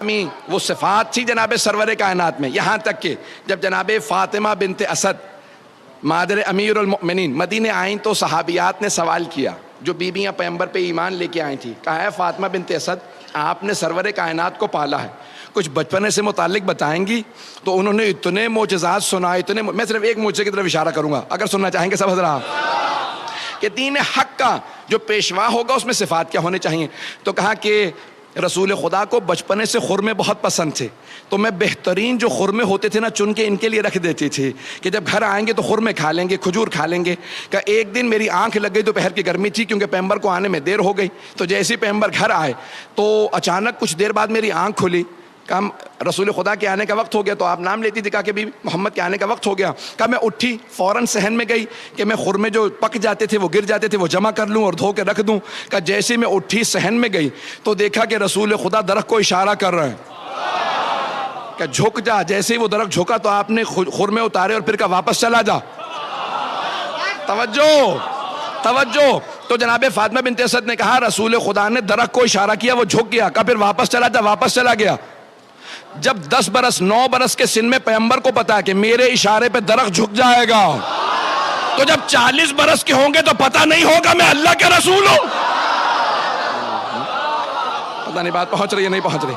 وہ صفات تھی جناب سرور کائنات میں، یہاں تک کہ جب جناب فاطمہ بنت اسد مادر امیر المؤمنین مدینے آئیں تو صحابیات نے سوال کیا، جو بیویاں پیغمبر پہ ایمان لے کے آئی تھیں، کہا ہے فاطمہ بنت اسد آپ نے سرور کائنات کو پالا ہے، کچھ بچپنے سے متعلق بتائیں گی؟ تو انہوں نے اتنے معجزات سنائے، میں صرف ایک معجزے کی طرف اشارہ کروں گا اگر سننا چاہیں گے سب حضرات، کہ دین حق کا جو پیشوا ہوگا اس میں صفات کیا ہونے چاہیے؟ تو کہا کہ رسول خدا کو بچپنے سے خرمے بہت پسند تھے، تو میں بہترین جو خرمے ہوتے تھے نا چن کے ان کے لیے رکھ دیتی تھی کہ جب گھر آئیں گے تو خرمے کھا لیں گے، کھجور کھا لیں گے۔ کہ ایک دن میری آنکھ لگ گئی، دوپہر کی گرمی تھی کیونکہ پیغمبر کو آنے میں دیر ہو گئی، تو جیسے پیغمبر گھر آئے تو اچانک کچھ دیر بعد میری آنکھ کھلی، کہا رسول خدا کے آنے کا وقت ہو گیا، تو آپ نام لیتی تھی، کہا کہ بی محمد کے آنے کا وقت ہو گیا۔ کہا میں اٹھی فوراً صحن میں گئی کہ میں خرمے جو پک جاتے تھے وہ گر جاتے تھے وہ جمع کر لوں اور دھو کے رکھ دوں۔ کہا جیسے میں اٹھی صحن میں گئی تو دیکھا کہ رسول خدا درخت کو اشارہ کر رہے ہیں کہ جھک جا، جیسے ہی وہ درخت جھکا تو آپ نے خرمے اتارے اور پھر کہا واپس چلا جا۔ توجہ۔ تو جناب فاطمہ بنت اسد نے کہا رسول خدا نے درخت کو اشارہ کیا، وہ جھک گیا، کہا پھر واپس چلا جا، واپس چلا گیا۔ جب 10 برس 9 برس کے سن میں پیغمبر کو پتا ہے کہ میرے اشارے پہ درخت جھک جائے گا، تو جب 40 برس کے ہوں گے تو پتہ نہیں ہوگا میں اللہ کے رسول ہوں؟ پتہ نہیں بات پہنچ رہی ہے نہیں پہنچ رہی؟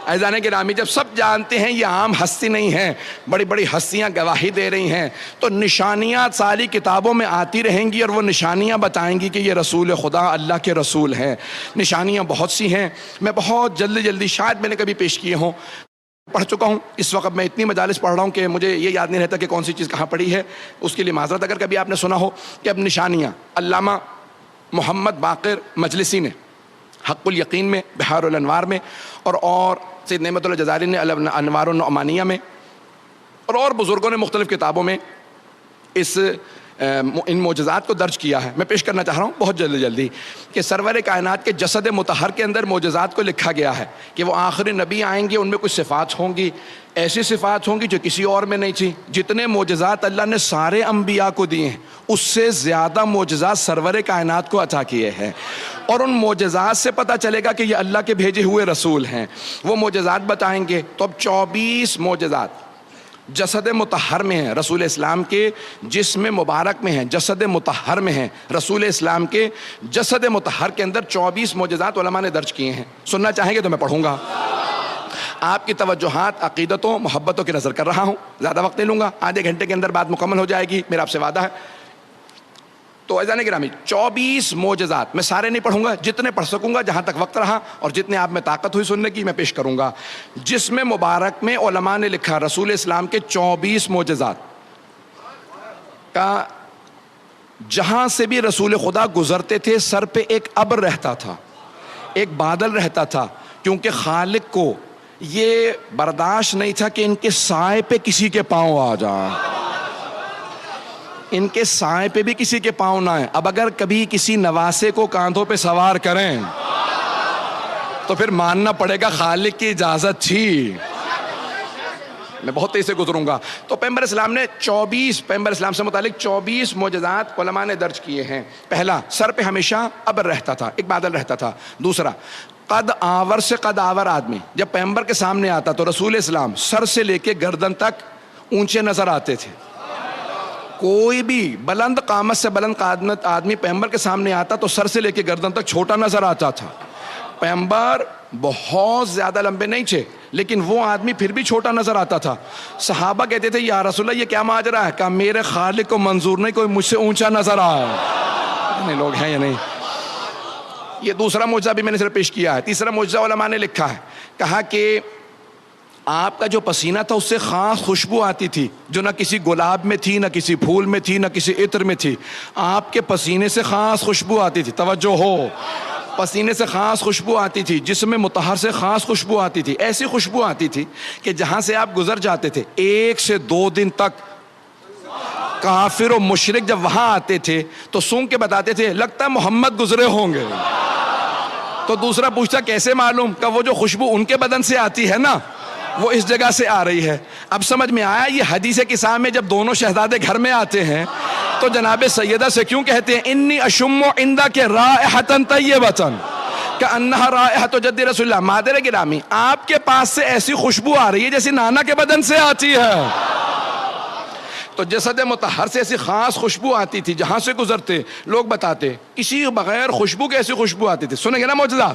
عزیزان گرامی، جب سب جانتے ہیں یہ عام ہستی نہیں ہے، بڑی بڑی ہستیاں گواہی دے رہی ہیں، تو نشانیاں ساری کتابوں میں آتی رہیں گی اور وہ نشانیاں بتائیں گی کہ یہ رسول خدا اللہ کے رسول ہیں۔ نشانیاں بہت سی ہیں، میں بہت جلدی شاید میں نے کبھی پیش کیے ہوں، پڑھ چکا ہوں، اس وقت میں اتنی مجالس پڑھ رہا ہوں کہ مجھے یہ یاد نہیں رہتا کہ کون سی چیز کہاں پڑھی ہے، اس کے لیے معذرت اگر کبھی آپ نے سنا ہو۔ کہ اب نشانیاں علامہ محمد باقر مجلسی نے حق الیقین میں، بحار الانوار میں، اور سید نعمت اللہ جزائری نے انوار النعمانیہ میں، اور بزرگوں نے مختلف کتابوں میں ان معجزات کو درج کیا ہے۔ میں پیش کرنا چاہ رہا ہوں بہت جلدی کہ سرور کائنات کے جسد مطہر کے اندر معجزات کو لکھا گیا ہے کہ وہ آخری نبی آئیں گے، ان میں کچھ صفات ہوں گی، ایسی صفات ہوں گی جو کسی اور میں نہیں تھی۔ جتنے معجزات اللہ نے سارے انبیاء کو دیے ہیں اس سے زیادہ معجزات سرور کائنات کو عطا کیے ہیں، اور ان معجزات سے پتہ چلے گا کہ یہ اللہ کے بھیجے ہوئے رسول ہیں۔ وہ معجزات بتائیں گے تو اب 24 معجزات جسد مطہر میں ہیں، رسول اسلام کے جسم مبارک میں ہیں، جسد مطہر میں ہیں، رسول اسلام کے جسد مطہر کے اندر 24 معجزات علماء نے درج کیے ہیں۔ سننا چاہیں گے تو میں پڑھوں گا۔ آپ کی توجہات عقیدتوں محبتوں کی نظر کر رہا ہوں، زیادہ وقت نہیں لوں گا، آدھے گھنٹے کے اندر بات مکمل ہو جائے گی، میرا آپ سے وعدہ ہے۔ تو عزیزان گرامی 24 معجزات میں سارے نہیں پڑھوں گا، جتنے پڑھ سکوں گا جہاں تک وقت رہا اور جتنے آپ میں طاقت ہوئی سننے کی میں پیش کروں گا۔ جسم مبارک میں علماء نے لکھا رسول اسلام کے 24 معجزات کا، جہاں سے بھی رسول خدا گزرتے تھے سر پہ ایک ابر رہتا تھا، ایک بادل رہتا تھا، کیونکہ خالق کو یہ برداشت نہیں تھا کہ ان کے سائے پہ کسی کے پاؤں آ جائیں، ان کے سائے پہ بھی کسی کے پاؤں نہ آئیں۔ اب اگر کبھی کسی نواسے کو کاندھوں پہ سوار کریں تو پھر ماننا پڑے گا خالق کی اجازت تھی۔ میں بہت تیز سے گزروں گا۔ تو پیغمبر اسلام نے پیغمبر اسلام سے متعلق 24 معجزات علماء نے درج کیے ہیں۔ پہلا، سر پہ ہمیشہ ابر رہتا تھا، ایک بادل رہتا تھا۔ دوسرا، قد آور سے قد آور آدمی جب پیغمبر کے سامنے آتا تو رسول اسلام سر سے لے کے گردن تک اونچے نظر آتے تھے۔ کوئی بھی بلند قامت سے بلند قامت آدمی پیغمبر کے سامنے آتا تو سر سے لے کے گردن تک چھوٹا نظر آتا تھا۔ پیغمبر بہت زیادہ لمبے نہیں تھے لیکن وہ آدمی پھر بھی چھوٹا نظر آتا تھا۔ صحابہ کہتے تھے یا رسول اللہ یہ کیا ماجرا ہے؟ کہا میرے خالق کو منظور نہیں کوئی مجھ سے اونچا نظر آئے۔ کتنے لوگ ہیں یا نہیں؟ یہ دوسرا معجزہ بھی میں نے صرف پیش کیا ہے۔ تیسرا معجزہ علماء نے لکھا ہے، کہا کہ آپ کا جو پسینہ تھا اس سے خاص خوشبو آتی تھی جو نہ کسی گلاب میں تھی، نہ کسی پھول میں تھی، نہ کسی عطر میں تھی۔ آپ کے پسینے سے خاص خوشبو آتی تھی، توجہ ہو، پسینے سے خاص خوشبو آتی تھی، جسم مطہر سے خاص خوشبو آتی تھی، ایسی خوشبو آتی تھی کہ جہاں سے آپ گزر جاتے تھے 1 سے 2 دن تک کافر و مشرک جب وہاں آتے تھے تو سونگ کے بتاتے تھے لگتا ہے محمد گزرے ہوں گے۔ تو دوسرا پوچھتا کیسے معلوم؟ کہ وہ جو خوشبو ان کے بدن سے آتی ہے نا وہ اس جگہ سے آ رہی ہے۔ اب سمجھ میں آیا یہ حدیث قصہ میں جب دونوں شہزادے گھر میں آتے ہیں تو جناب سیدہ سے کیوں کہتے ہیں انی اشم عندک رائحۃ طیبۃ، کأنہا رائحۃ جد رسول اللہ. مادر گرامی، آپ کے پاس سے ایسی خوشبو آ رہی ہے جیسی نانا کے بدن سے آتی ہے. تو جسد مطہر سے ایسی خاص خوشبو آتی تھی، جہاں سے گزرتے لوگ بتاتے کسی بغیر خوشبو کے ایسی خوشبو آتی تھی. سنیں گے نا معجزہ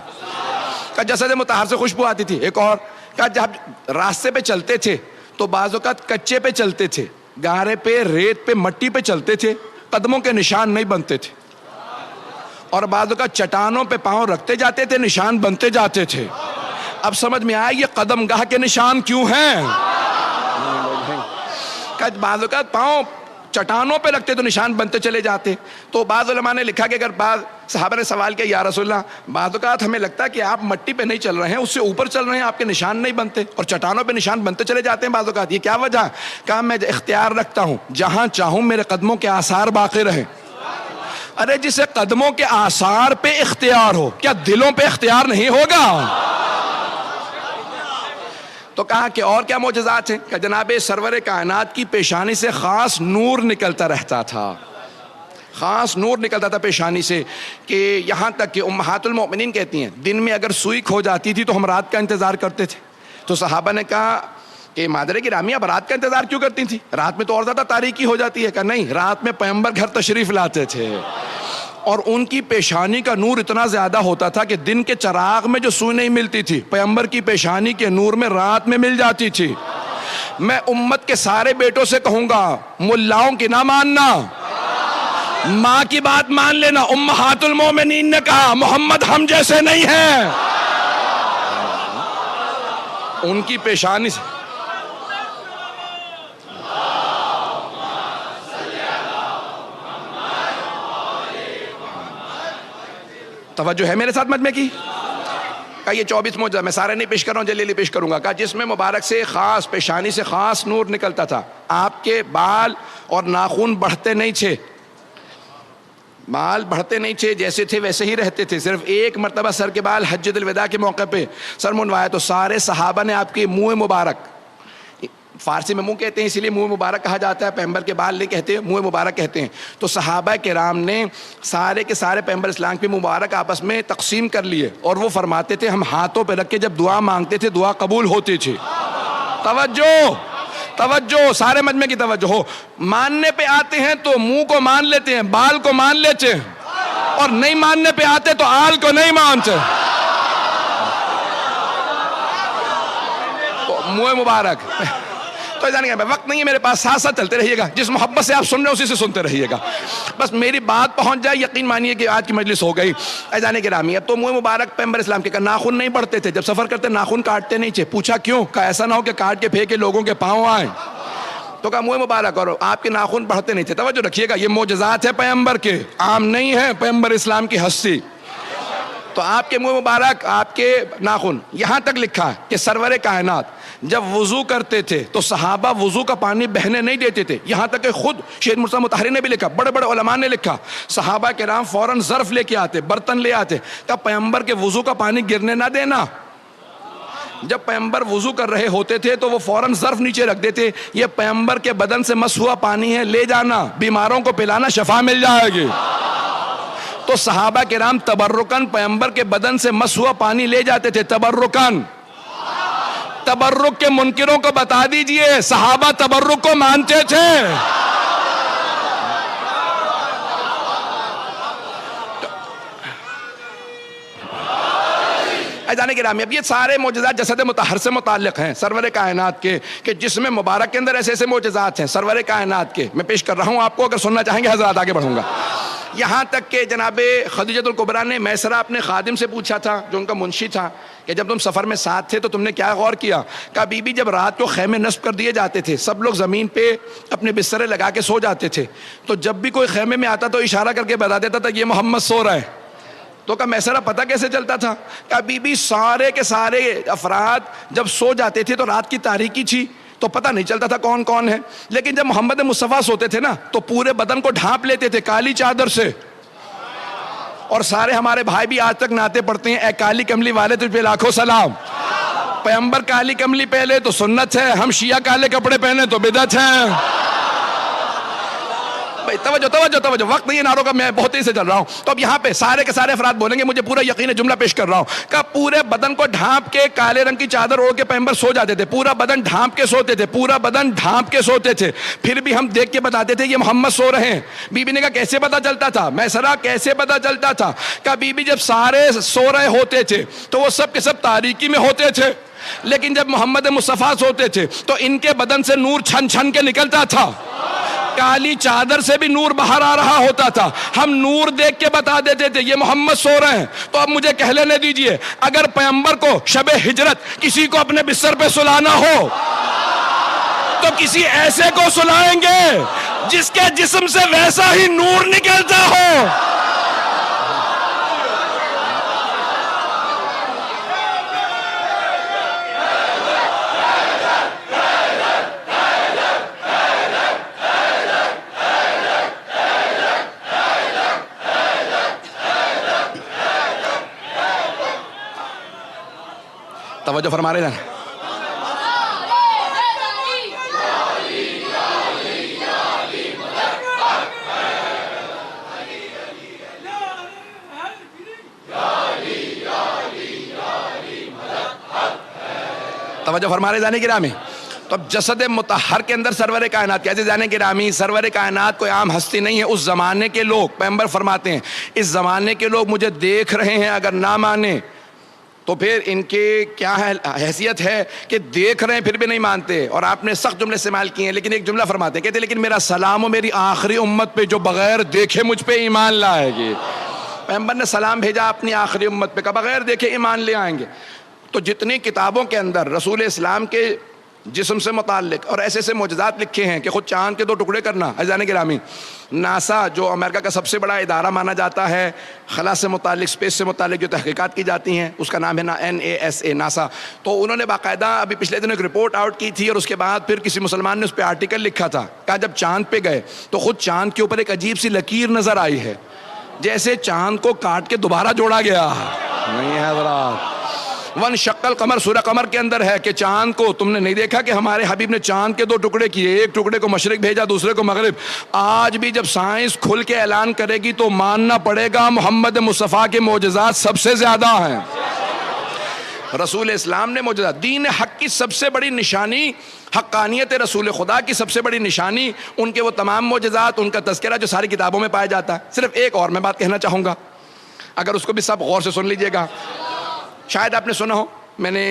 کہ جسد مطہر سے خوشبو آتی تھی. ایک اور کہ جب راستے پہ چلتے تھے تو بعض اوقات کچے پہ چلتے تھے، گارے پہ، ریت پہ، مٹی پہ چلتے تھے، قدموں کے نشان نہیں بنتے تھے. اور بعض اوقات چٹانوں پہ پاؤں رکھتے جاتے تھے، نشان بنتے جاتے تھے. اب سمجھ میں آئے یہ قدم گاہ کے نشان کیوں ہیں. بعض اوقات پاؤں چٹانوں پہ رکھتے تو نشان بنتے چلے جاتے. تو بعض علماء نے لکھا کہ اگر بعض صحابہ نے سوال کیا یا رسول اللہ بعض اوقات ہمیں لگتا ہے کہ آپ مٹی پہ نہیں چل رہے ہیں، اس سے اوپر چل رہے ہیں، آپ کے نشان نہیں بنتے اور چٹانوں پہ نشان بنتے چلے جاتے ہیں بعض اوقات، یہ کیا وجہ ہے؟ کہا میں اختیار رکھتا ہوں جہاں چاہوں میرے قدموں کے آثار باقی رہیں. ارے جسے قدموں کے آثار پہ اختیار ہو، کیا دلوں پہ اختیار نہیں ہوگا؟ تو کہا کہ اور کیا معجزات ہیں؟ کہ جناب سرور کائنات کی پیشانی سے خاص نور نکلتا رہتا تھا، خاص نور نکلتا تھا پیشانی سے، کہ یہاں تک کہ امہات المؤمنین کہتی ہیں دن میں اگر سوئی کھو جاتی تھی تو ہم رات کا انتظار کرتے تھے. تو صحابہ نے کہا کہ مادر گرامی اب رات کا انتظار کیوں کرتی تھی؟ رات میں تو اور زیادہ تاریکی ہو جاتی ہے. کہ نہیں، رات میں پیغمبر گھر تشریف لاتے تھے اور ان کی پیشانی کا نور اتنا زیادہ ہوتا تھا کہ دن کے چراغ میں جو سوئی نہیں ملتی تھی، پیغمبر کی پیشانی کے نور میں رات میں مل جاتی تھی. میں امت کے سارے بیٹوں سے کہوں گا ملاؤں کی نہ ماننا، ماں کی بات مان لینا. امہات المومنین نے کہا محمد ہم جیسے نہیں ہیں. ان کی پیشانی سے توجہ ہے میرے ساتھ مجمع کی. کہ یہ 24 معجزہ میں سارے نہیں پیش کر رہا ہوں، جلیلی پیش کروں گا. کہ جس میں مبارک سے خاص پیشانی سے خاص نور نکلتا تھا. آپ کے بال اور ناخن بڑھتے نہیں تھے، بال بڑھتے نہیں تھے، جیسے تھے ویسے ہی رہتے تھے. صرف ایک مرتبہ سر کے بال حجۃ الوداع کے موقع پہ سر منڈوایا تو سارے صحابہ نے آپ کے منہ مبارک، فارسی میں منہ کہتے ہیں اسی لیے منہ مبارک کہا جاتا ہے، پیغمبر کے بال نہیں کہتے، منہ مبارک کہتے ہیں. تو صحابہ کرام نے سارے کے سارے پیغمبر اسلام کے مبارک آپس میں تقسیم کر لیے اور وہ فرماتے تھے ہم ہاتھوں پہ رکھ کے جب دعا مانگتے تھے دعا قبول ہوتی تھی. توجہ توجہ، سارے مجمع کی توجہ ہو. ماننے پہ آتے ہیں تو منہ کو مان لیتے ہیں، بال کو مان لیتے ہیں، اور نہیں ماننے پہ آتے تو آل کو نہیں مانتے. تو منہ مبارک تو جانے گا وقت نہیں ہے میرے پاس، ساتھ ساتھ چلتے رہیے گا. جس محبت سے آپ سن رہے ہیں اسی سے سنتے رہیے گا. بس میری بات پہنچ جائے یقین مانیے کہ آج کی مجلس ہو گئی. ایزان گرامی اب تو منہ مبارک پیغمبر اسلام کے ناخن نہیں بڑھتے تھے، جب سفر کرتے ناخن کاٹتے نہیں تھے. پوچھا کیوں؟ کہ ایسا نہ ہو کہ کاٹ کے پھینکے لوگوں کے پاؤں آئیں. تو کہا منہ مبارک اور آپ کے ناخن بڑھتے نہیں تھے. توجہ رکھیے گا، یہ معجزات ہے پیغمبر کے، عام نہیں ہے پیغمبر اسلام کی ہستی. تو آپ کے منہ مبارک، آپ کے ناخن، یہاں تک لکھا ہے کہ سرور کائنات جب وضو کرتے تھے تو صحابہ وضو کا پانی بہنے نہیں دیتے تھے. یہاں تک کہ خود شیخ مرتضیٰ مطہری نے بھی لکھا، بڑے بڑے علماء نے لکھا، صحابہ کرام فوراً ظرف لے کے آتے، برتن لے آتے. کہ پیغمبر کے وضو کا پانی گرنے نہ دینا. جب پیغمبر وضو کر رہے ہوتے تھے تو وہ فوراً ظرف نیچے رکھ دیتے، یہ پیغمبر کے بدن سے مس ہوا پانی ہے، لے جانا، بیماروں کو پلانا، شفا مل جائے گی. تو صحابہ کرام تبرکن پیغمبر کے بدن سے مس ہوا پانی لے جاتے تھے، تبرکن. تبرک کے منکروں کو بتا دیجئے صحابہ تبرک کو مانتے تھے. ایزان گرامی اب یہ سارے معجزات جسد مطہر سے متعلق ہیں سرور کائنات کے، کہ جس میں مبارک کے اندر ایسے ایسے معجزات ہیں سرور کائنات کے. میں پیش کر رہا ہوں آپ کو، اگر سننا چاہیں گے حضرات آگے بڑھوں گا. یہاں تک کہ جناب خدیجۃ الکبریٰ نے میسرہ اپنے خادم سے پوچھا تھا جو ان کا منشی تھا کہ جب تم سفر میں ساتھ تھے تو تم نے کیا غور کیا؟ کہا بی بی جب رات کو خیمے نصب کر دیے جاتے تھے سب لوگ زمین پہ اپنے بسترے لگا کے سو جاتے تھے، تو جب بھی کوئی خیمے میں آتا تو اشارہ کر کے بتا دیتا تھا یہ محمد سو رہا ہے. تو کہا میسرہ پتہ کیسے چلتا تھا؟ کہا بی بی سارے کے سارے افراد جب سو جاتے تھے تو رات کی تاریکی تھی تو پتہ نہیں چلتا تھا کون کون ہے، لیکن جب محمد مصطفیٰ سوتے تھے نا تو پورے بدن کو ڈھانپ لیتے تھے کالی چادر سے. اور سارے ہمارے بھائی بھی آج تک نعتیں پڑھتے ہیں، اے کالی کملی والے تجھ پہ لاکھوں سلام. پیغمبر کالی کملی پہلے تو سنت ہے، ہم شیعہ کالے کپڑے پہنے تو بدعت ہے. توجہ توجہ توجہ، وقت نہیں ہے نعروں کا، میں بہت ہی سے چل رہا ہوں. تو اب یہاں پہ سارے کے سارے افراد بولیں گے، مجھے پورا یقین ہے، جملہ پیش کر رہا ہوں کہ پورے بدن کو ڈھانپ کے کالے رنگ کی چادر اوڑھ کے پیغمبر سو جاتے تھے، پورا بدن ڈھانپ کے سوتے تھے، پورا بدن ڈھانپ کے سوتے تھے، پھر بھی ہم دیکھ کے بتاتے تھے یہ محمد سو رہے ہیں. بی بی نے کہا کیسے پتا چلتا تھا؟ میں سرا کیسے پتا چلتا تھا؟ کہ بی بی جب سارے سو رہے ہوتے تھے تو وہ سب کے سب تاریکی میں ہوتے تھے، لیکن جب محمد مصطفیٰ سوتے تھے تو ان کے بدن سے نور چھن چھن کے نکلتا تھا، کالی چادر سے بھی نور باہر آ رہا ہوتا تھا. ہم نور دیکھ کے بتا دیتے تھے یہ محمد سو رہے ہیں. تو اب مجھے کہہ لینے دیجئے، اگر پیغمبر کو شب ہجرت کسی کو اپنے بستر پہ سلانا ہو تو کسی ایسے کو سلائیں گے جس کے جسم سے ویسا ہی نور نکلتا ہو. توجہ فرما رہے ہیں. توجہ فرما رہے جانے گرامی. تو اب جسد مطہر کے اندر سرور کائنات، کیسے جانے گرامی؟ سرور کائنات کوئی عام ہستی نہیں ہے، اس زمانے کے لوگ. پیغمبر فرماتے ہیں اس زمانے کے لوگ مجھے دیکھ رہے ہیں، اگر نہ مانے تو پھر ان کی کیا حیثیت ہے کہ دیکھ رہے ہیں پھر بھی نہیں مانتے. اور آپ نے سخت جملے استعمال کیے ہیں، لیکن ایک جملہ فرماتے ہیں، کہتے ہیں لیکن میرا سلام و میری آخری امت پہ جو بغیر دیکھے مجھ پہ ایمان لائے گی. پیغمبر نے سلام بھیجا اپنی آخری امت پہ کہ بغیر دیکھے ایمان لے آئیں گے. تو جتنی کتابوں کے اندر رسول اسلام کے جسم سے متعلق اور ایسے ایسے معجزات لکھے ہیں کہ خود چاند کے 2 ٹکڑے کرنا. عزیزان گرامی، ناسا جو امریکہ کا سب سے بڑا ادارہ مانا جاتا ہے خلا سے متعلق، اسپیس سے متعلق جو تحقیقات کی جاتی ہیں، اس کا نام ہے NASA ناسا. تو انہوں نے باقاعدہ ابھی پچھلے دنوں ایک رپورٹ آؤٹ کی تھی، اور اس کے بعد پھر کسی مسلمان نے اس پہ آرٹیکل لکھا تھا. کہا جب چاند پہ گئے تو خود چاند کے اوپر ایک عجیب سی لکیر نظر آئی ہے، جیسے چاند کو کاٹ کے دوبارہ جوڑا گیا. نہیں ہے حضرات، ون شکل قمر، سورہ قمر کے اندر ہے کہ چاند کو تم نے نہیں دیکھا کہ ہمارے حبیب نے چاند کے 2 ٹکڑے کیے، ایک ٹکڑے کو مشرق بھیجا، دوسرے کو مغرب. آج بھی جب سائنس کھل کے اعلان کرے گی تو ماننا پڑے گا محمد مصطفیٰ کے معجزات سب سے زیادہ ہیں. رسول اسلام نے معجزات، دین حق کی سب سے بڑی نشانی، حقانیت رسول خدا کی سب سے بڑی نشانی ان کے وہ تمام معجزات، ان کا تذکرہ جو ساری کتابوں میں پایا جاتا ہے. صرف ایک اور میں بات کہنا چاہوں گا، اگر اس کو بھی سب غور سے سن لیجئے گا. شاید آپ نے سنا ہو، میں نے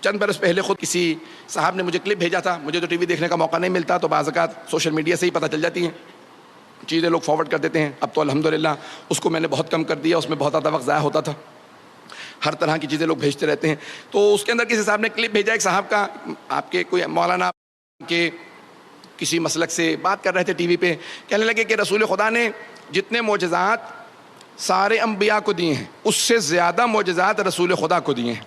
چند برس پہلے خود کسی صاحب نے مجھے کلپ بھیجا تھا. مجھے تو ٹی وی دیکھنے کا موقع نہیں ملتا، تو بعض اوقات سوشل میڈیا سے ہی پتہ چل جاتی ہیں چیزیں، لوگ فارورڈ کر دیتے ہیں. اب تو الحمدللہ اس کو میں نے بہت کم کر دیا، اس میں بہت زیادہ وقت ضائع ہوتا تھا. ہر طرح کی چیزیں لوگ بھیجتے رہتے ہیں. تو اس کے اندر کسی صاحب نے کلپ بھیجا ایک صاحب کا، آپ کے کوئی مولانا کے کسی مسلک سے بات کر رہے تھے ٹی وی پہ. کہنے لگے کہ رسول خدا نے جتنے معجزات سارے انبیاء کو دیے ہیں اس سے زیادہ معجزات رسول خدا کو دیے ہیں،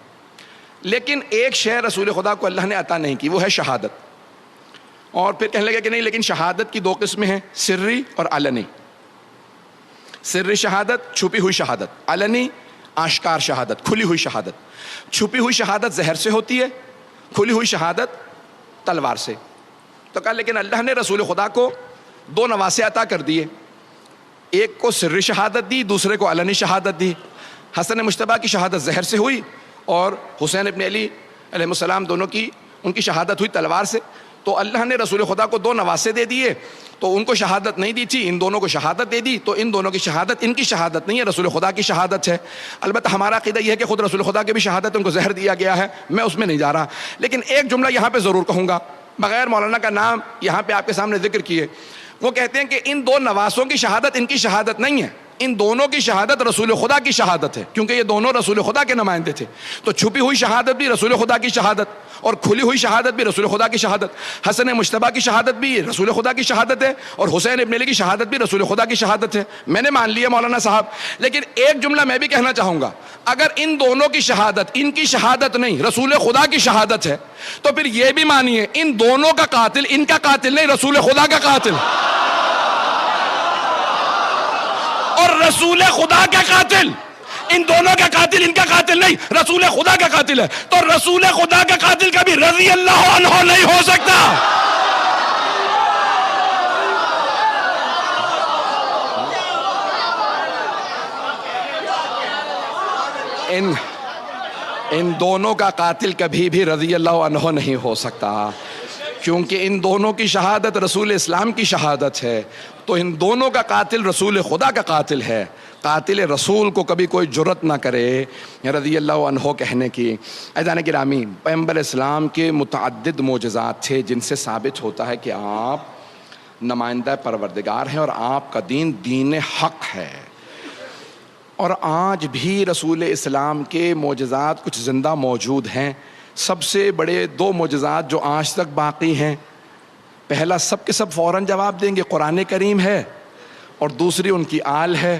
لیکن ایک شے رسول خدا کو اللہ نے عطا نہیں کی، وہ ہے شہادت. اور پھر کہنے لگے کہ نہیں، لیکن شہادت کی 2 قسمیں ہیں، سری اور علنی. سری شہادت، چھپی ہوئی شہادت. علنی آشکار شہادت، کھلی ہوئی شہادت. چھپی ہوئی شہادت زہر سے ہوتی ہے، کھلی ہوئی شہادت تلوار سے. تو کہا لیکن اللہ نے رسول خدا کو 2 نواسے عطا کر دیے، ایک کو سری شہادت دی، دوسرے کو علنی شہادت دی. حسن مجتبیٰ کی شہادت زہر سے ہوئی، اور حسین ابن علی علیہ السلام دونوں کی ان کی شہادت ہوئی تلوار سے. تو اللہ نے رسول خدا کو 2 نواسے دے دیے، تو ان کو شہادت نہیں دی تھی، ان دونوں کو شہادت دے دی. تو ان دونوں کی شہادت ان کی شہادت نہیں ہے، رسول خدا کی شہادت ہے. البتہ ہمارا عقیدہ یہ ہے کہ خود رسول خدا کی بھی شہادت ان کو زہر دیا گیا ہے، میں اس میں نہیں جا رہا. لیکن ایک جملہ یہاں پہ ضرور کہوں گا، بغیر مولانا کا نام یہاں پہ آپ کے سامنے ذکر کیے. وہ کہتے ہیں کہ ان 2 نواسوں کی شہادت ان کی شہادت نہیں ہے، ان دونوں کی شہادت رسول خدا کی شہادت ہے، کیونکہ یہ دونوں رسول خدا کے نمائندے تھے. تو چھپی ہوئی شہادت بھی رسول خدا کی شہادت، اور کھلی ہوئی شہادت بھی رسول خدا کی شہادت. حسن مجتبیٰ کی شہادت بھی رسول خدا کی شہادت ہے، اور حسین ابن علی کی شہادت بھی رسول خدا کی شہادت ہے. میں نے مان لیا مولانا صاحب، لیکن ایک جملہ میں بھی کہنا چاہوں گا، اگر ان دونوں کی شہادت ان کی شہادت نہیں رسول خدا کی شہادت ہے، تو پھر یہ بھی مانیے ان دونوں کا قاتل ان کا قاتل نہیں، رسول خدا کا قاتل. اور رسول خدا کا قاتل ان دونوں کا قاتل ان کا قاتل نہیں، رسول خدا کا قاتل ہے. تو رسول خدا کا قاتل کبھی رضی اللہ عنہ نہیں ہو سکتا. ان دونوں کا قاتل کبھی بھی رضی اللہ عنہ نہیں ہو سکتا، کیونکہ ان دونوں کی شہادت رسول اسلام کی شہادت ہے، تو ان دونوں کا قاتل رسول خدا کا قاتل ہے۔ قاتل رسول کو کبھی کوئی جرت نہ کرے رضی اللہ عنہ کہنے کی۔ عزیزان گرامی، پیغمبر اسلام کے متعدد معجزات تھے جن سے ثابت ہوتا ہے کہ آپ نمائندہ پروردگار ہیں اور آپ کا دین دین حق ہے۔ اور آج بھی رسول اسلام کے معجزات کچھ زندہ موجود ہیں۔ سب سے بڑے دو معجزات جو آج تک باقی ہیں، پہلا سب کے سب فوراً جواب دیں گے، قرآن کریم ہے، اور دوسری ان کی آل ہے۔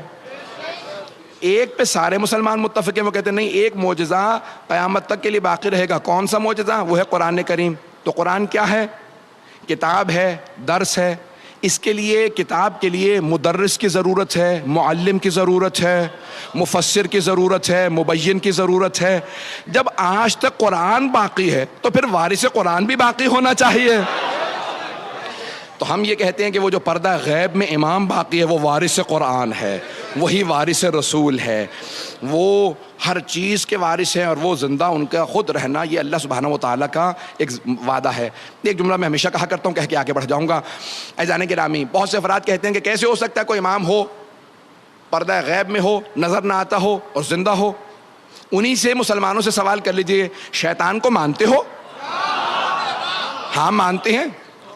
ایک پہ سارے مسلمان متفق ہیں، وہ کہتے ہیں نہیں، ایک معجزہ قیامت تک کے لیے باقی رہے گا۔ کون سا معجزہ؟ وہ ہے قرآن کریم۔ تو قرآن کیا ہے؟ کتاب ہے، درس ہے۔ اس کے لیے، کتاب کے لیے مدرس کی ضرورت ہے، معلم کی ضرورت ہے، مفسر کی ضرورت ہے، مبین کی ضرورت ہے۔ جب آج تک قرآن باقی ہے تو پھر وارث قرآن بھی باقی ہونا چاہیے۔ تو ہم یہ کہتے ہیں کہ وہ جو پردہ غیب میں امام باقی ہے وہ وارث قرآن ہے، وہی وارث رسول ہے، وہ ہر چیز کے وارث ہیں، اور وہ زندہ ان کا خود رہنا یہ اللہ سبحانہ و تعالیٰ کا ایک وعدہ ہے۔ ایک جملہ میں ہمیشہ کہا کرتا ہوں، کہہ کے آگے بڑھ جاؤں گا۔ عزیزان گرامی، بہت سے افراد کہتے ہیں کہ کیسے ہو سکتا ہے کوئی امام ہو، پردہ غیب میں ہو، نظر نہ آتا ہو اور زندہ ہو؟ انہی سے مسلمانوں سے سوال کر لیجئے، شیطان کو مانتے ہو؟ ہاں مانتے ہیں۔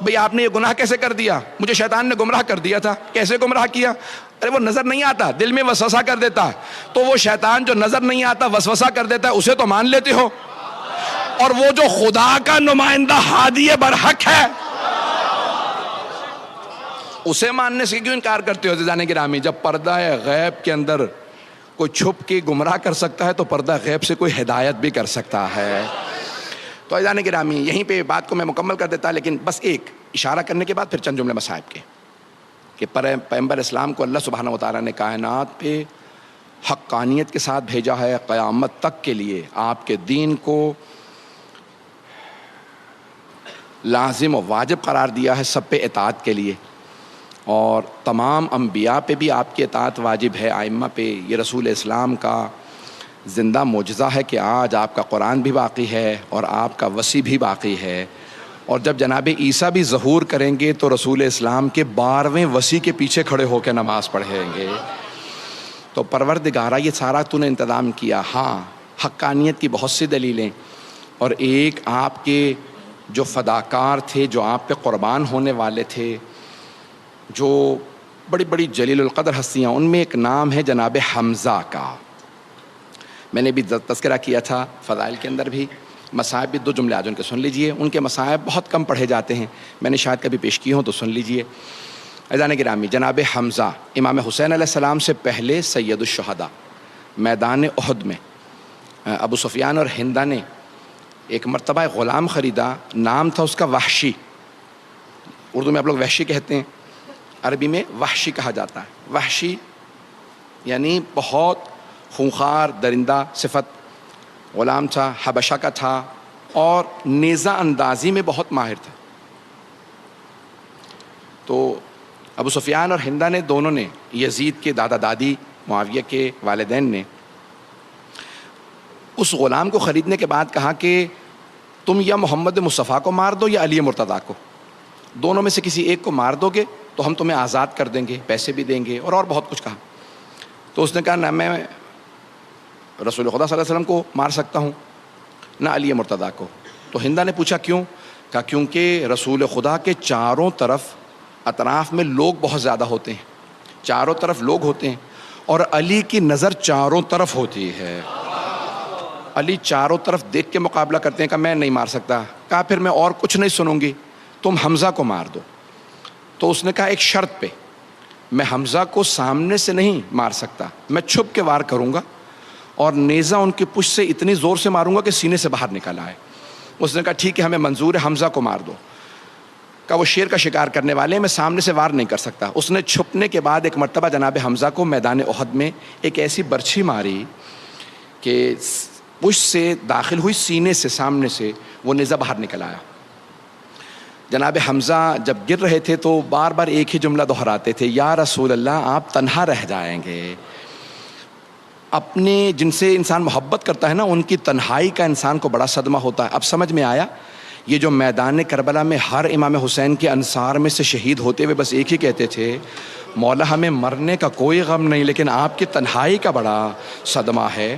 بھئی آپ نے یہ گناہ کیسے کر دیا؟ مجھے شیطان نے گمراہ کر دیا تھا۔ کیسے گمراہ کیا؟ ارے وہ نظر نہیں آتا، دل میں وسوسہ کر دیتا ہے، تو وہ شیطان جو نظر نہیں آتا وسوسہ کر دیتا ہے اسے تو مان لیتے ہو، اور وہ جو خدا کا نمائندہ ہادی برحق ہے اسے ماننے سے کیوں انکار کرتے ہو؟ عزیزان گرامی، جب پردہ غیب کے اندر کوئی چھپ کے گمراہ کر سکتا ہے تو پردہ غیب سے کوئی ہدایت بھی کر سکتا ہے۔ تو عزیزان گرامی، یہیں پہ بات کو میں مکمل کر دیتا، لیکن بس ایک اشارہ کرنے کے بعد پھر چند جملے مصائب کے، کہ پیغمبر اسلام کو اللہ سبحانہ و تعالیٰ نے کائنات پہ حقانیت کے ساتھ بھیجا ہے، قیامت تک کے لیے آپ کے دین کو لازم و واجب قرار دیا ہے سب پہ اطاعت کے لیے، اور تمام انبیاء پہ بھی آپ کی اطاعت واجب ہے، ائمہ پہ۔ یہ رسول اسلام کا زندہ معجزہ ہے کہ آج آپ کا قرآن بھی باقی ہے اور آپ کا وصی بھی باقی ہے، اور جب جناب عیسیٰ بھی ظہور کریں گے تو رسول اسلام کے 12ویں وصی کے پیچھے کھڑے ہو کے نماز پڑھیں گے۔ تو پروردگارہ یہ سارا تو نے انتظام کیا۔ ہاں، حقانیت کی بہت سی دلیلیں، اور ایک آپ کے جو فداکار تھے، جو آپ پہ قربان ہونے والے تھے، جو بڑی بڑی جلیل القدر ہستیاں، ان میں ایک نام ہے جناب حمزہ کا۔ میں نے بھی تذکرہ کیا تھا فضائل کے اندر بھی۔ مصائب بھی دو جملے آج ان کے سن لیجئے، ان کے مصائب بہت کم پڑھے جاتے ہیں، میں نے شاید کبھی پیش کی ہوں تو سن لیجئے۔ عزیزان گرامی، جناب حمزہ امام حسین علیہ السلام سے پہلے سید الشہداء، میدان احد میں ابو سفیان اور ہندہ نے ایک مرتبہ غلام خریدا، نام تھا اس کا وحشی، اردو میں آپ لوگ وحشی کہتے ہیں، عربی میں وحشی کہا جاتا ہے۔ وحشی یعنی بہت خونخوار درندہ صفت غلام تھا، حبشہ کا تھا، اور نیزہ اندازی میں بہت ماہر تھا۔ تو ابو سفیان اور ہندہ نے دونوں نے، یزید کے دادا دادی معاویہ کے والدین نے، اس غلام کو خریدنے کے بعد کہا کہ تم یا محمد مصطفیٰ کو مار دو یا علی مرتضیٰ کو، دونوں میں سے کسی ایک کو مار دو گے تو ہم تمہیں آزاد کر دیں گے، پیسے بھی دیں گے، اور بہت کچھ کہا۔ تو اس نے کہا نہ میں رسول خدا صلی اللہ علیہ وسلم کو مار سکتا ہوں، نہ علی مرتضیٰ کو۔ تو ہندہ نے پوچھا کیوں؟ کہا کیونکہ رسول خدا کے چاروں طرف اطراف میں لوگ بہت زیادہ ہوتے ہیں، چاروں طرف لوگ ہوتے ہیں، اور علی کی نظر چاروں طرف ہوتی ہے، علی چاروں طرف دیکھ کے مقابلہ کرتے ہیں۔ کہا میں نہیں مار سکتا۔ کہا پھر میں اور کچھ نہیں سنوں گی، تم حمزہ کو مار دو۔ تو اس نے کہا ایک شرط پہ، میں حمزہ کو سامنے سے نہیں مار سکتا، میں چھپ کے وار کروں گا، اور نیزہ ان کی پشت سے اتنی زور سے ماروں گا کہ سینے سے باہر نکل آئے۔ اس نے کہا ٹھیک ہے، ہمیں منظور ہے، حمزہ کو مار دو۔ کہا وہ شیر کا شکار کرنے والے ہیں، میں سامنے سے وار نہیں کر سکتا۔ اس نے چھپنے کے بعد ایک مرتبہ جناب حمزہ کو میدان احد میں ایک ایسی برچھی ماری کہ پشت سے داخل ہوئی، سینے سے، سامنے سے وہ نیزہ باہر نکل آیا۔ جناب حمزہ جب گر رہے تھے تو بار بار ایک ہی جملہ دہراتے تھے، یا رسول اللہ آپ تنہا رہ جائیں گے۔ اپنے جن سے انسان محبت کرتا ہے نا ان کی تنہائی کا انسان کو بڑا صدمہ ہوتا ہے. اب سمجھ میں آیا. یہ جو میدان کربلا میں ہر امام حسین کے انصار میں سے شہید ہوتے ہوئے بس ایک ہی کہتے تھے مولا ہمیں مرنے کا کوئی غم نہیں لیکن آپ کی تنہائی کا بڑا صدمہ ہے.